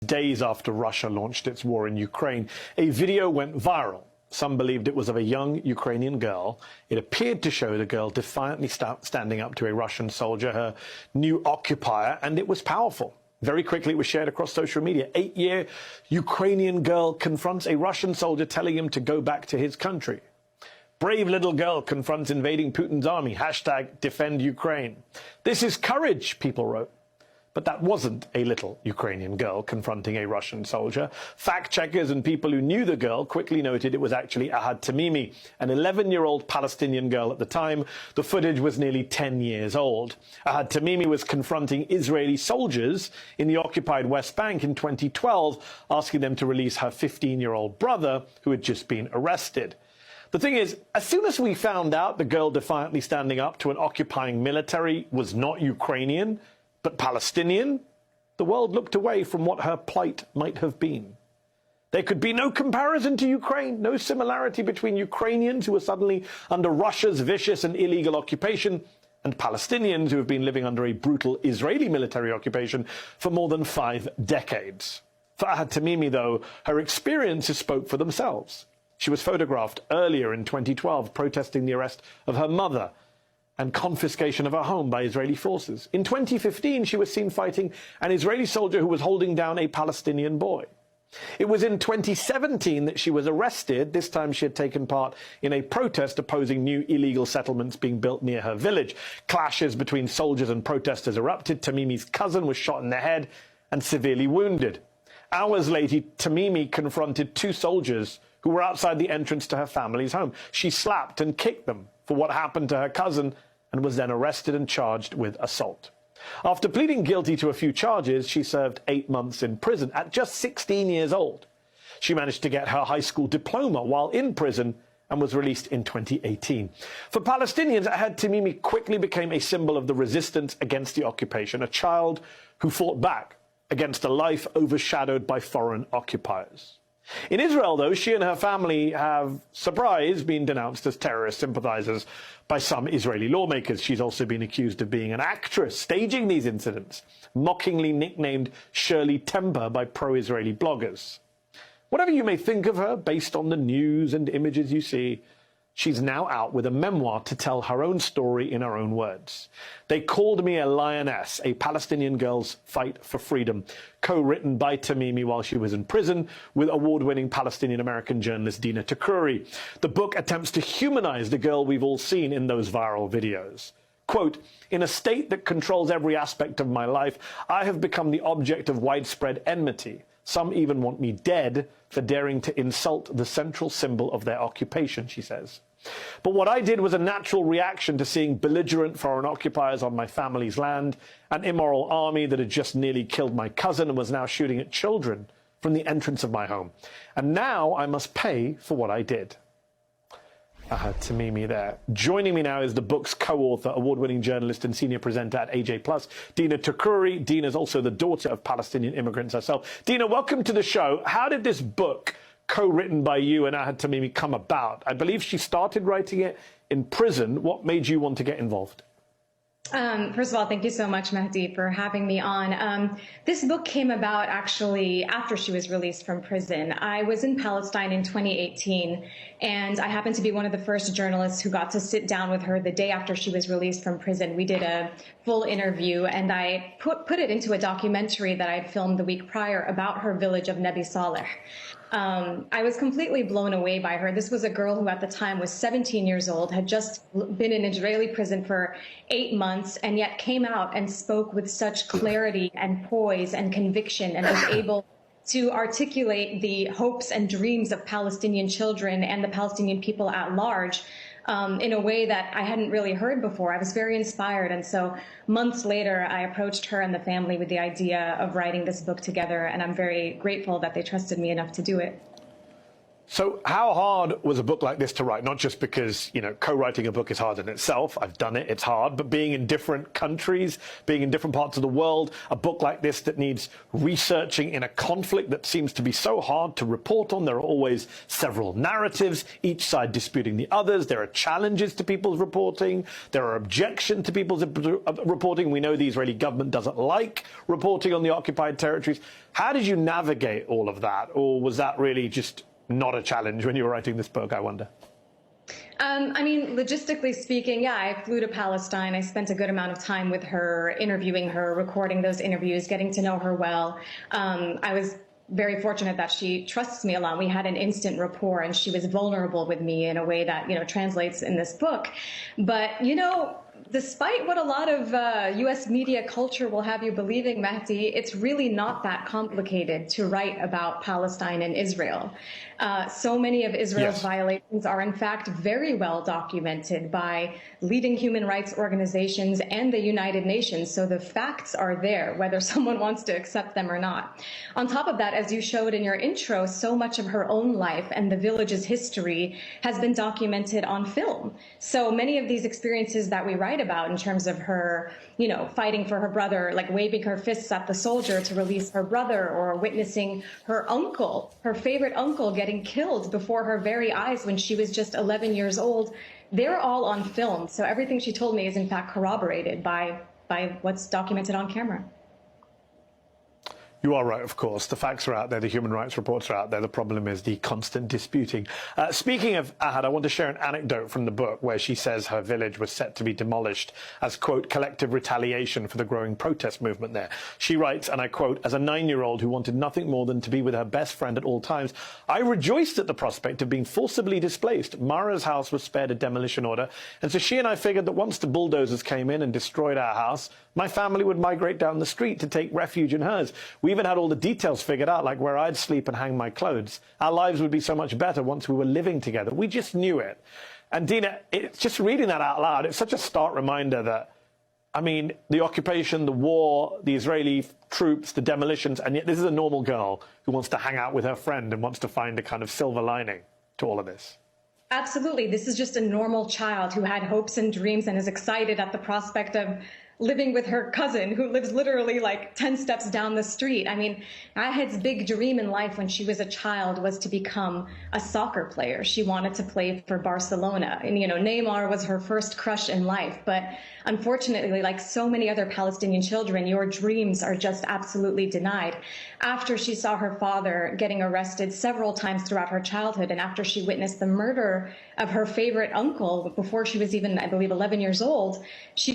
Days after Russia launched its war in Ukraine, a video went viral. Some believed it was of a young Ukrainian girl. It appeared to show the girl defiantly standing up to a Russian soldier, her new occupier, and it was powerful. Very quickly, it was shared across social media. 8-year Ukrainian girl confronts a Russian soldier telling him to go back to his country. Brave little girl confronts invading Putin's army. Hashtag defend Ukraine. This is courage, people wrote. But that wasn't a little Ukrainian girl confronting a Russian soldier. Fact-checkers and people who knew the girl quickly noted it was actually Ahed Tamimi, an 11-year-old Palestinian girl at the time. The footage was nearly 10 years old. Ahed Tamimi was confronting Israeli soldiers in the occupied West Bank in 2012, asking them to release her 15-year-old brother, who had just been arrested. The thing is, as soon as we found out the girl defiantly standing up to an occupying military was not Ukrainian, but Palestinian, the world looked away from what her plight might have been. There could be no comparison to Ukraine, no similarity between Ukrainians who are suddenly under Russia's vicious and illegal occupation and Palestinians who have been living under a brutal Israeli military occupation for more than 5 decades. For Ahed Tamimi, though, her experiences spoke for themselves. She was photographed earlier in 2012 protesting the arrest of her mother and confiscation of her home by Israeli forces. In 2015, she was seen fighting an Israeli soldier who was holding down a Palestinian boy. It was in 2017 that she was arrested. This time she had taken part in a protest opposing new illegal settlements being built near her village. Clashes between soldiers and protesters erupted. Tamimi's cousin was shot in the head and severely wounded. Hours later, Tamimi confronted 2 soldiers who were outside the entrance to her family's home. She slapped and kicked them for what happened to her cousin and was then arrested and charged with assault. After pleading guilty to a few charges, she served 8 months in prison at just 16 years old. She managed to get her high school diploma while in prison and was released in 2018. For Palestinians, Ahed Tamimi quickly became a symbol of the resistance against the occupation, a child who fought back against a life overshadowed by foreign occupiers. In Israel, though, she and her family have, surprise, been denounced as terrorist sympathizers by some Israeli lawmakers. She's also been accused of being an actress staging these incidents, mockingly nicknamed Shirley Temper by pro-Israeli bloggers. Whatever you may think of her, based on the news and images you see, she's now out with a memoir to tell her own story in her own words. They Called Me a Lioness, a Palestinian girl's fight for freedom, co-written by Tamimi while she was in prison with award-winning Palestinian-American journalist Dina Takuri. The book attempts to humanize the girl we've all seen in those viral videos. Quote, "In a state that controls every aspect of my life, I have become the object of widespread enmity. Some even want me dead for daring to insult the central symbol of their occupation," she says. "But what I did was a natural reaction to seeing belligerent foreign occupiers on my family's land, an immoral army that had just nearly killed my cousin and was now shooting at children from the entrance of my home. And now I must pay for what I did." Ahed Tamimi there. Joining me now is the book's co-author, award-winning journalist and senior presenter at AJ+, Dina Takuri. Dina's also the daughter of Palestinian immigrants herself. Dina, welcome to the show. How did this book, co-written by you and Ahed Tamimi, come about? I believe she started writing it in prison. What made you want to get involved? First of all, thank you so much, Mahdi, for having me on. This book came about actually after she was released from prison. I was in Palestine in 2018, and I happened to be one of the first journalists who got to sit down with her the day after she was released from prison. We did a full interview, and I put it into a documentary that I'd filmed the week prior about her village of Nebi Saleh. I was completely blown away by her. This was a girl who at the time was 17 years old, had just been in Israeli prison for 8 months, and yet came out and spoke with such clarity and poise and conviction, and was able to articulate the hopes and dreams of Palestinian children and the Palestinian people at large in a way that I hadn't really heard before. I was very inspired. And so months later, I approached her and the family with the idea of writing this book together. And I'm very grateful that they trusted me enough to do it. So how hard was a book like this to write? Not just because, co-writing a book is hard in itself. I've done it, it's hard. But being in different countries, being in different parts of the world, a book like this that needs researching in a conflict that seems to be so hard to report on. There are always several narratives, each side disputing the others. There are challenges to people's reporting. There are objections to people's reporting. We know the Israeli government doesn't like reporting on the occupied territories. How did you navigate all of that? Or was that really just not a challenge when you were writing this book, I wonder? I mean, logistically speaking, yeah, I flew to Palestine. I spent a good amount of time with her, interviewing her, recording those interviews, getting to know her well. I was very fortunate that she trusts me a lot. We had an instant rapport, and she was vulnerable with me in a way that, translates in this book. But, despite what a lot of U.S. media culture will have you believing, Mehdi, it's really not that complicated to write about Palestine and Israel. So many of Israel's violations are, in fact, very well documented by leading human rights organizations and the United Nations. So the facts are there, whether someone wants to accept them or not. On top of that, as you showed in your intro, so much of her own life and the village's history has been documented on film. So many of these experiences that we write about in terms of her, fighting for her brother, like waving her fists at the soldier to release her brother, or witnessing her uncle, her favorite uncle, getting killed before her very eyes when she was just 11 years old. They're all on film. So everything she told me is in fact corroborated by what's documented on camera. You are right, of course. The facts are out there. The human rights reports are out there. The problem is the constant disputing. Speaking of Ahed, I want to share an anecdote from the book where she says her village was set to be demolished as, quote, collective retaliation for the growing protest movement there. She writes, and I quote, as a 9-year-old who wanted nothing more than to be with her best friend at all times, I rejoiced at the prospect of being forcibly displaced. Mara's house was spared a demolition order. And so she and I figured that once the bulldozers came in and destroyed our house, my family would migrate down the street to take refuge in hers. We even had all the details figured out, like where I'd sleep and hang my clothes. Our lives would be so much better once we were living together. We just knew it. And Dina, it's just reading that out loud, it's such a stark reminder that, the occupation, the war, the Israeli troops, the demolitions, and yet this is a normal girl who wants to hang out with her friend and wants to find a kind of silver lining to all of this. Absolutely. This is just a normal child who had hopes and dreams and is excited at the prospect of living with her cousin who lives literally like 10 steps down the street. Ahed's big dream in life when she was a child was to become a soccer player. She wanted to play for Barcelona. And, Neymar was her first crush in life. But unfortunately, like so many other Palestinian children, your dreams are just absolutely denied. After she saw her father getting arrested several times throughout her childhood, and after she witnessed the murder of her favorite uncle before she was even, I believe, 11 years old, she